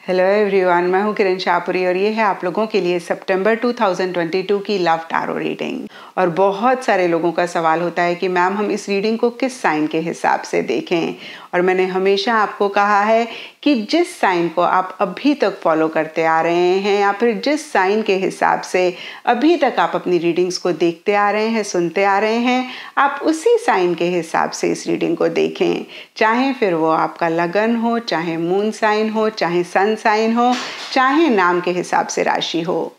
Hello everyone, मैं हूं किरण शाहपुरी और ये है आप लोगों के लिए सितंबर 2022 की लव टैरो रीडिंग। और बहुत सारे लोगों का सवाल होता है कि मैम हम इस रीडिंग को किस साइन के हिसाब से देखें। और मैंने हमेशा आपको कहा है कि जिस साइन को आप अभी तक फॉलो करते आ रहे हैं या फिर जिस साइन के हिसाब से अभी तक आप अपनी रीडिंग्स को देखते आ रहे हैं, सुनते आ रहे हैं, आप उसी साइन के हिसाब से इस रीडिंग को देखें। चाहे फिर वो आपका लगन हो, चाहे मून साइन हो, चाहे सन साइन हो, चाहे नाम के हिसाब से राशि हो।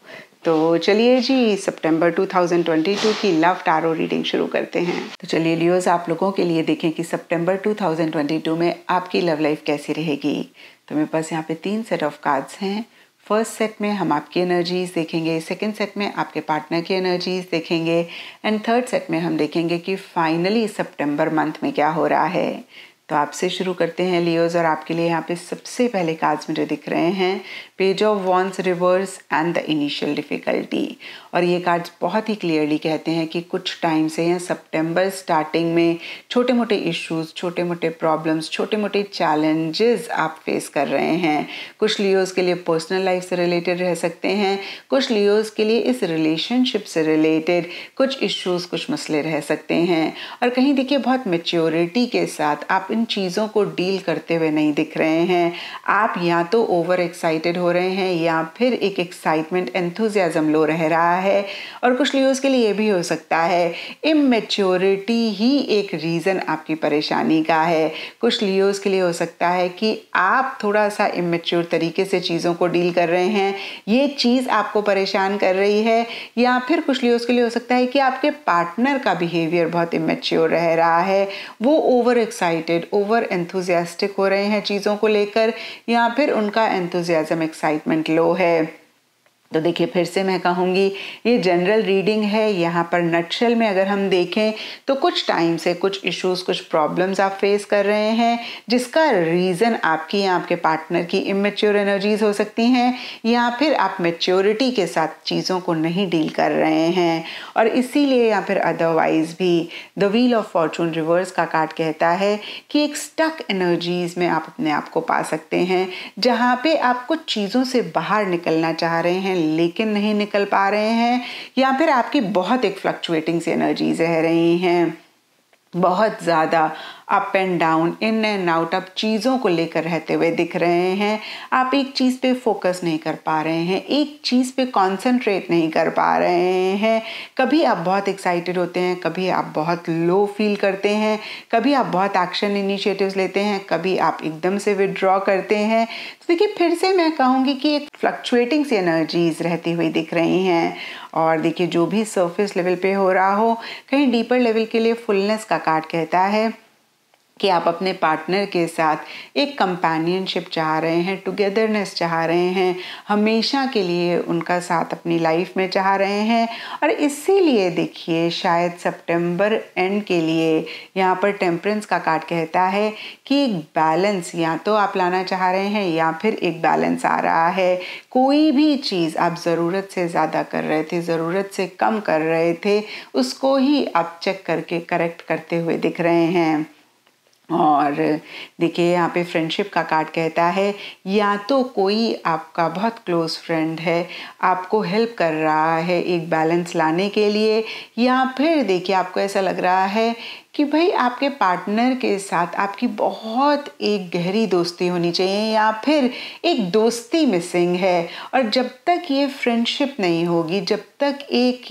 तो चलिए जी, सितंबर 2022 की लव टैरो रीडिंग शुरू करते हैं। तो चलिए लियोज, आप लोगों के लिए देखें कि सितंबर 2022 में आपकी लव लाइफ कैसी रहेगी। तो मेरे पास यहाँ पे 3 सेट ऑफ कार्ड्स हैं। फर्स्ट सेट में हम आपकी एनर्जीज देखेंगे, सेकंड सेट में आपके पार्टनर की एनर्जीज देखेंगे एंड थर्ड सेट में हम देखेंगे कि फाइनली सितंबर मंथ में क्या हो रहा है। तो आपसे शुरू करते हैं लियोज, और आपके लिए यहाँ पे सबसे पहले कार्ड्स मुझे दिख रहे हैं page of wands reverse and the initial difficulty. और ये कार्ड्स बहुत ही क्लियरली कहते हैं कि कुछ टाइम से या सितंबर स्टार्टिंग में छोटे मोटे इश्यूज, छोटे मोटे प्रॉब्लम्स, छोटे मोटे चैलेंजेस आप फेस कर रहे हैं। कुछ लियोज के लिए पर्सनल लाइफ से रिलेटेड रह सकते हैं, कुछ लियोज के लिए इस रिलेशनशिप से रिलेटेड कुछ इश्यूज, कुछ मसले रह सकते हैं। और कहीं देखिए बहुत मैच्योरिटी के साथ आप इन चीज़ों को डील करते हुए नहीं दिख रहे हैं। आप या तो ओवर एक्साइटेड हो रहे हैं या फिर एक एक्साइटमेंट, एंथुजियाज्म लो रह रहा है। और कुछ लियोज के लिए ये भी हो सकता है इमैच्योरिटी ही एक रीज़न आपकी परेशानी का है। कुछ लियोज के लिए हो सकता है कि आप थोड़ा सा इमैच्योर तरीके से चीज़ों को डील कर रहे हैं, ये चीज़ आपको परेशान कर रही है। या फिर कुछ लियोज के लिए हो सकता है कि आपके पार्टनर का बिहेवियर बहुत इमैच्योर रह रहा है, वो ओवर एक्साइटेड, ओवर एंथुजियास्टिक हो रहे हैं चीज़ों को लेकर, या फिर उनका एंथुजियाज्म, एक्साइटमेंट लो है। तो देखिए फिर से मैं कहूँगी ये जनरल रीडिंग है। यहाँ पर नटशेल में अगर हम देखें तो कुछ टाइम से कुछ इश्यूज, कुछ प्रॉब्लम्स आप फेस कर रहे हैं जिसका रीज़न आपकी या आपके पार्टनर की इमेच्योर एनर्जीज हो सकती हैं, या फिर आप मैच्योरिटी के साथ चीज़ों को नहीं डील कर रहे हैं। और इसीलिए या फिर अदरवाइज भी the wheel of Fortune reverse का कार्ड कहता है कि एक स्टक एनर्जीज में आप अपने आप को पा सकते हैं, जहाँ पे आप कुछ चीज़ों से बाहर निकलना चाह रहे हैं लेकिन नहीं निकल पा रहे हैं, या फिर आपकी बहुत एक फ्लक्चुएटिंग सी एनर्जीज रह रही हैं, बहुत ज़्यादा up and down, in and out आप चीज़ों को लेकर रहते हुए दिख रहे हैं। आप एक चीज़ पे फोकस नहीं कर पा रहे हैं, एक चीज़ पे कंसंट्रेट नहीं कर पा रहे हैं। कभी आप बहुत एक्साइटेड होते हैं, कभी आप बहुत लो फील करते हैं, कभी आप बहुत एक्शन इनिशिएटिव्स लेते हैं, कभी आप एकदम से विड्रॉ करते हैं। तो देखिए फिर से मैं कहूँगी कि एक फ्लक्चुएटिंग सी एनर्जीज रहती हुई दिख रही हैं। और देखिए जो भी सरफेस लेवल पे हो रहा हो, कहीं डीपर लेवल के लिए फुलनेस का कार्ड कहता है कि आप अपने पार्टनर के साथ एक कंपेनियनशिप चाह रहे हैं, टुगेदरनेस चाह रहे हैं, हमेशा के लिए उनका साथ अपनी लाइफ में चाह रहे हैं। और इसीलिए देखिए शायद सितंबर एंड के लिए यहाँ पर टेम्परेंस का कार्ड कहता है कि एक बैलेंस या तो आप लाना चाह रहे हैं या फिर एक बैलेंस आ रहा है। कोई भी चीज़ आप ज़रूरत से ज़्यादा कर रहे थे, ज़रूरत से कम कर रहे थे, उसको ही आप चेक करके करेक्ट करते हुए दिख रहे हैं। और देखिए यहाँ पे फ्रेंडशिप का कार्ड कहता है या तो कोई आपका बहुत क्लोज फ्रेंड है, आपको हेल्प कर रहा है एक बैलेंस लाने के लिए, या फिर देखिए आपको ऐसा लग रहा है कि भाई आपके पार्टनर के साथ आपकी बहुत एक गहरी दोस्ती होनी चाहिए, या फिर एक दोस्ती मिसिंग है। और जब तक ये फ्रेंडशिप नहीं होगी, जब तक एक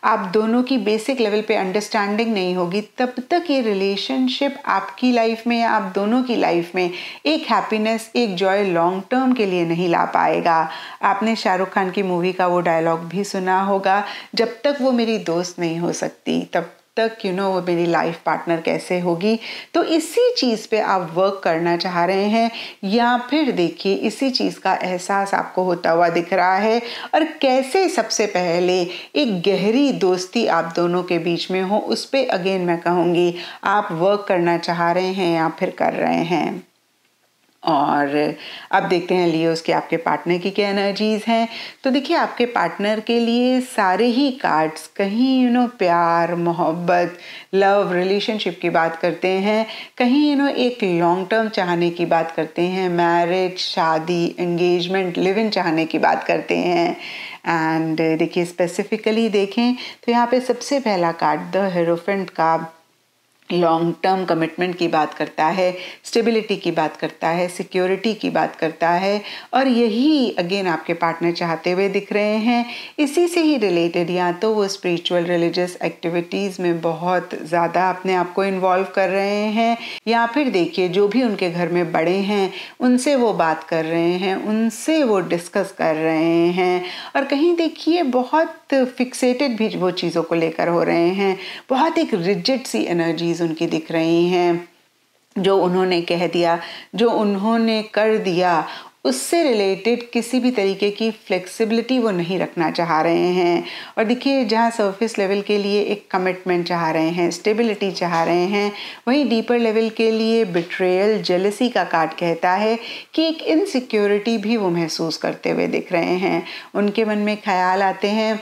आप दोनों की बेसिक लेवल पे अंडरस्टैंडिंग नहीं होगी, तब तक ये रिलेशनशिप आपकी लाइफ में या आप दोनों की लाइफ में एक हैप्पीनेस, एक जॉय लॉन्ग टर्म के लिए नहीं ला पाएगा। आपने शाहरुख खान की मूवी का वो डायलॉग भी सुना होगा, जब तक वो मेरी दोस्त नहीं हो सकती तब तक वो मेरी लाइफ पार्टनर कैसे होगी। तो इसी चीज़ पे आप वर्क करना चाह रहे हैं, या फिर देखिए इसी चीज़ का एहसास आपको होता हुआ दिख रहा है, और कैसे सबसे पहले एक गहरी दोस्ती आप दोनों के बीच में हो, उस पे अगेन मैं कहूँगी आप वर्क करना चाह रहे हैं या फिर कर रहे हैं। और अब देखते हैं लियोस के आपके पार्टनर की क्या एनर्जीज हैं। तो देखिए आपके पार्टनर के लिए सारे ही कार्ड्स कहीं प्यार, मोहब्बत, लव, रिलेशनशिप की बात करते हैं, कहीं एक लॉन्ग टर्म चाहने की बात करते हैं, मैरिज, शादी, एंगेजमेंट, लिव इन चाहने की बात करते हैं। एंड देखिए स्पेसिफिकली देखें तो यहाँ पे सबसे पहला कार्ड द हेरोफेंट का लॉन्ग टर्म कमिटमेंट की बात करता है, स्टेबिलिटी की बात करता है, सिक्योरिटी की बात करता है, और यही अगेन आपके पार्टनर चाहते हुए दिख रहे हैं। इसी से ही रिलेटेड या तो वो स्पिरिचुअल रिलीजियस एक्टिविटीज़ में बहुत ज़्यादा अपने आप को इन्वॉल्व कर रहे हैं, या फिर देखिए जो भी उनके घर में बड़े हैं उनसे वो बात कर रहे हैं, उनसे वो डिस्कस कर रहे हैं, और कहीं देखिए बहुत फिक्सेटेड भी वो चीज़ों को लेकर हो रहे हैं, बहुत एक रिजिड सी एनर्जीज उनकी दिख रही हैं। जो उन्होंने कह दिया, जो उन्होंने कर दिया, उससे रिलेटेड किसी भी तरीके की फ्लेक्सिबिलिटी वो नहीं रखना चाह रहे हैं। और देखिए जहाँ सरफेस लेवल के लिए एक कमिटमेंट चाह रहे हैं, स्टेबिलिटी चाह रहे हैं, वहीं डीपर लेवल के लिए बिट्रेयल, जेलसी का कार्ड कहता है कि एक इनसिक्योरिटी भी वो महसूस करते हुए दिख रहे हैं। उनके मन में ख्याल आते हैं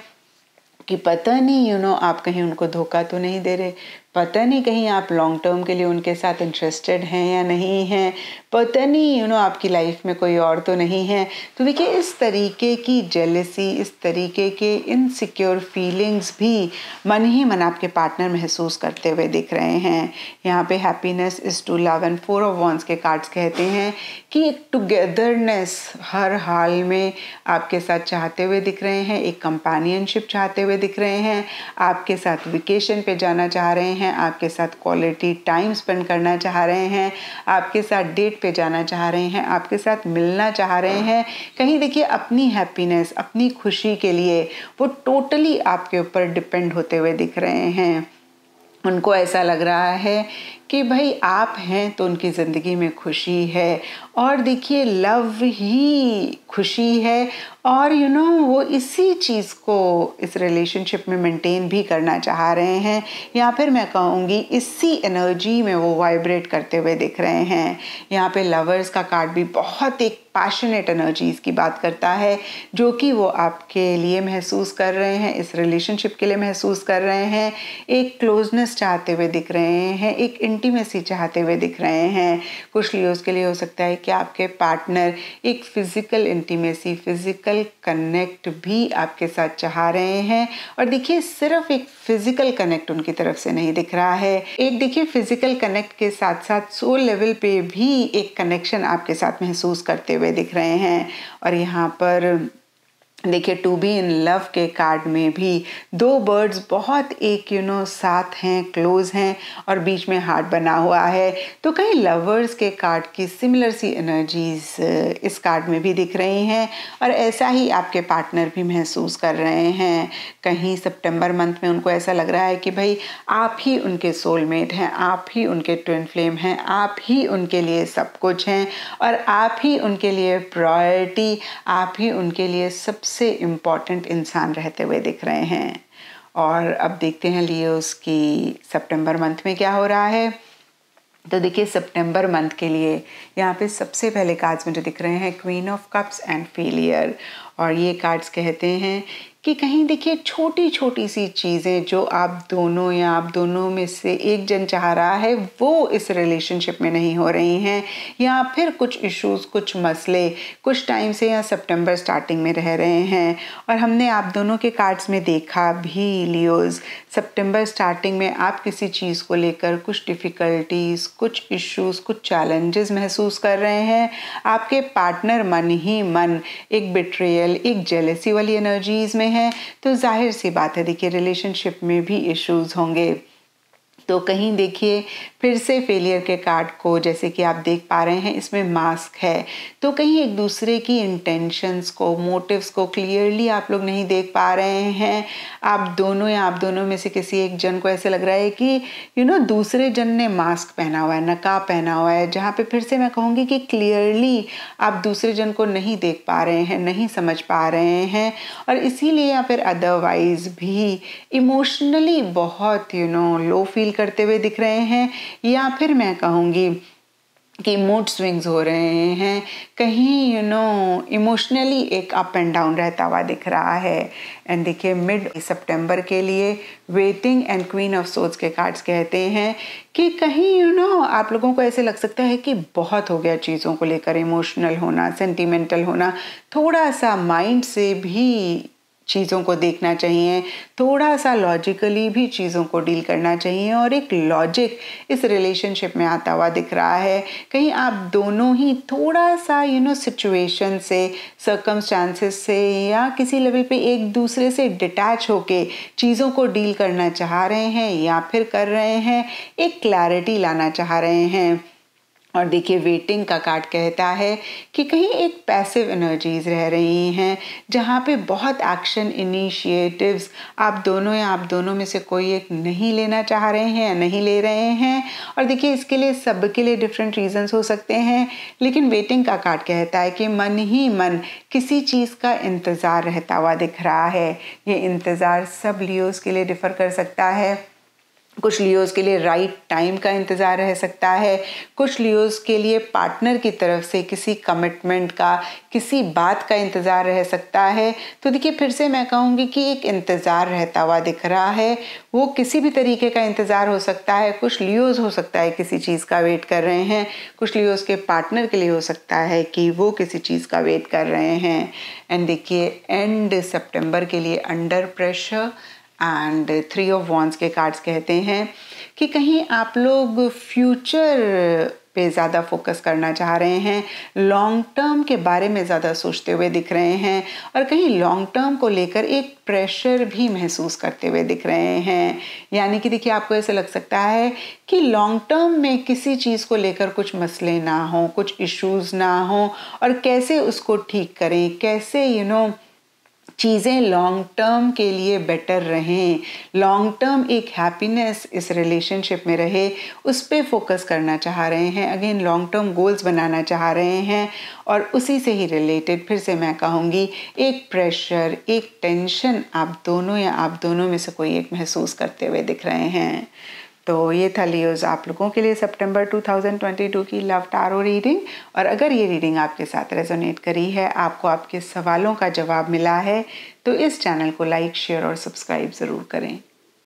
कि पता नहीं आप कहीं उनको धोखा तो नहीं दे रहे, पता नहीं कहीं आप लॉन्ग टर्म के लिए उनके साथ इंटरेस्टेड हैं या नहीं हैं, पता नहीं आपकी लाइफ में कोई और तो नहीं है। तो देखिए इस तरीके की जेलसी, इस तरीके के इनसिक्योर फीलिंग्स भी मन ही मन आपके पार्टनर महसूस करते हुए दिख रहे हैं। यहाँ पे happiness is to love and 4 of wands के कार्ड्स कहते हैं कि एक टुगेदरनेस हर हाल में आपके साथ चाहते हुए दिख रहे हैं, एक कंपेनियनशिप चाहते हुए दिख रहे हैं, आपके साथ वेकेशन पे जाना चाह रहे हैं, आपके साथ क्वालिटी टाइम स्पेंड करना चाह रहे हैं, आपके साथ डेट पे जाना चाह रहे हैं, आपके साथ मिलना चाह रहे हैं। कहीं देखिए अपनी हैप्पीनेस, अपनी खुशी के लिए वो टोटली आपके ऊपर डिपेंड होते हुए दिख रहे हैं। उनको ऐसा लग रहा है कि भाई आप हैं तो उनकी ज़िंदगी में खुशी है, और देखिए लव ही खुशी है, और वो इसी चीज़ को इस रिलेशनशिप में मेंटेन भी करना चाह रहे हैं, या फिर मैं कहूँगी इसी एनर्जी में वो वाइब्रेट करते हुए दिख रहे हैं। यहाँ पे लवर्स का कार्ड भी बहुत एक पैशनेट एनर्जीज की बात करता है, जो कि वो आपके लिए महसूस कर रहे हैं, इस रिलेशनशिप के लिए महसूस कर रहे हैं। एक क्लोजनेस चाहते हुए दिख रहे हैं, एक इंटीमेसी चाहते हुए दिख रहे हैं। कुछ लियोस के लिए हो सकता है कि आपके पार्टनर एक फिजिकल इंटीमेसी, फिजिकल कनेक्ट भी आपके साथ चाह रहे हैं। और देखिए सिर्फ एक फिजिकल कनेक्ट उनकी तरफ से नहीं दिख रहा है, एक देखिए फिजिकल कनेक्ट के साथ साथ सोल लेवल पे भी एक कनेक्शन आपके साथ महसूस करते हुए दिख रहे हैं। और यहाँ पर देखिए टू बी इन लव के कार्ड में भी 2 बर्ड्स बहुत एक साथ हैं, क्लोज हैं, और बीच में हार्ट बना हुआ है। तो कहीं लवर्स के कार्ड की सिमिलर सी एनर्जीज इस कार्ड में भी दिख रही हैं, और ऐसा ही आपके पार्टनर भी महसूस कर रहे हैं। कहीं सितंबर मंथ में उनको ऐसा लग रहा है कि भाई आप ही उनके सोलमेट हैं, आप ही उनके ट्विन फ्लेम हैं, आप ही उनके लिए सब कुछ हैं, और आप ही उनके लिए प्रायोरिटी, आप ही उनके लिए सबसे इम्पॉर्टेंट इंसान रहते हुए दिख रहे हैं। और अब देखते हैं लियोस की सितंबर मंथ में क्या हो रहा है। तो देखिए सितंबर मंथ के लिए यहाँ पे सबसे पहले कार्ड्स मुझे दिख रहे हैं queen of cups and failure, और ये कार्ड्स कहते हैं कि कहीं देखिए छोटी छोटी सी चीज़ें जो आप दोनों या आप दोनों में से एक जन चाह रहा है वो इस रिलेशनशिप में नहीं हो रही हैं, या फिर कुछ इश्यूज, कुछ मसले कुछ टाइम से या सितंबर स्टार्टिंग में रह रहे हैं। और हमने आप दोनों के कार्ड्स में देखा भी लियोज, सितंबर स्टार्टिंग में आप किसी चीज़ को लेकर कुछ डिफ़िकल्टीज, कुछ इश्यूज, कुछ चैलेंजेस महसूस कर रहे हैं। आपके पार्टनर मन ही मन एक बिट्रेयल, एक जेलसी वाली एनर्जीज में है, तो जाहिर सी बात है देखिए रिलेशनशिप में भी इश्यूज होंगे। तो कहीं देखिए फिर से फेलियर के कार्ड को जैसे कि आप देख पा रहे हैं इसमें मास्क है, तो कहीं एक दूसरे की इंटेंशंस को, मोटिव्स को क्लियरली आप लोग नहीं देख पा रहे हैं। आप दोनों या आप दोनों में से किसी एक जन को ऐसे लग रहा है कि दूसरे जन ने मास्क पहना हुआ है, नकाब पहना हुआ है, जहाँ पे फिर से मैं कहूँगी कि क्लियरली आप दूसरे जन को नहीं देख पा रहे हैं, नहीं समझ पा रहे हैं, और इसीलिए या फिर अदरवाइज भी इमोशनली बहुत लो फील करते हुए दिख रहे हैं, या फिर मैं कहूँगी कि मूड स्विंग्स हो रहे हैं, कहीं इमोशनली एक अप एंड डाउन रहता हुआ दिख रहा है। एंड देखिए मिड सितंबर के लिए waiting and queen of swords के कार्ड्स कहते हैं कि कहीं आप लोगों को ऐसे लग सकता है कि बहुत हो गया चीज़ों को लेकर इमोशनल होना, सेंटिमेंटल होना, थोड़ा सा माइंड से भी चीज़ों को देखना चाहिए, थोड़ा सा लॉजिकली भी चीज़ों को डील करना चाहिए और एक लॉजिक इस रिलेशनशिप में आता हुआ दिख रहा है। कहीं आप दोनों ही थोड़ा सा सिचुएशन से, सर्कमस्टांसेस से या किसी लेवल पे एक दूसरे से डिटैच होके चीज़ों को डील करना चाह रहे हैं या फिर कर रहे हैं, एक क्लैरिटी लाना चाह रहे हैं। और देखिए वेटिंग का कार्ड कहता है कि कहीं एक पैसिव एनर्जीज रह रही हैं जहाँ पे बहुत एक्शन इनिशिएटिव्स आप दोनों में से कोई एक नहीं लेना चाह रहे हैं या नहीं ले रहे हैं। और देखिए इसके लिए सबके लिए डिफरेंट रीजंस हो सकते हैं, लेकिन वेटिंग का कार्ड कहता है कि मन ही मन किसी चीज़ का इंतज़ार रहता हुआ दिख रहा है। ये इंतज़ार सब लियोस के लिए डिफ़र कर सकता है। कुछ लियोस के लिए राइट टाइम का इंतज़ार रह सकता है, कुछ लियोस के लिए पार्टनर की तरफ से किसी कमिटमेंट का, किसी बात का इंतज़ार रह सकता है। तो देखिए फिर से मैं कहूँगी कि एक इंतज़ार रहता हुआ दिख रहा है, वो किसी भी तरीके का इंतज़ार हो सकता है। कुछ लियोस हो सकता है किसी चीज़ का वेट कर रहे हैं, कुछ लियोस के पार्टनर के लिए हो सकता है कि वो किसी चीज़ का वेट कर रहे हैं। एंड देखिए एंड सितंबर के लिए under pressure and 3 of wands के कार्ड्स कहते हैं कि कहीं आप लोग फ्यूचर पे ज़्यादा फोकस करना चाह रहे हैं, लॉन्ग टर्म के बारे में ज़्यादा सोचते हुए दिख रहे हैं और कहीं लॉन्ग टर्म को लेकर एक प्रेशर भी महसूस करते हुए दिख रहे हैं। यानी कि देखिए आपको ऐसा लग सकता है कि लॉन्ग टर्म में किसी चीज़ को लेकर कुछ मसले ना हो, कुछ इश्यूज़ ना हो और कैसे उसको ठीक करें, कैसे चीज़ें लॉन्ग टर्म के लिए बेटर रहें, लॉन्ग टर्म एक हैप्पीनेस इस रिलेशनशिप में रहे, उस पर फोकस करना चाह रहे हैं। अगेन लॉन्ग टर्म गोल्स बनाना चाह रहे हैं और उसी से ही रिलेटेड फिर से मैं कहूँगी एक प्रेशर, एक टेंशन आप दोनों में से कोई एक महसूस करते हुए दिख रहे हैं। तो ये था लियोस आप लोगों के लिए सितंबर 2022 की लव टारो रीडिंग। और अगर ये रीडिंग आपके साथ रेजोनेट करी है, आपको आपके सवालों का जवाब मिला है, तो इस चैनल को लाइक, शेयर और सब्सक्राइब ज़रूर करें।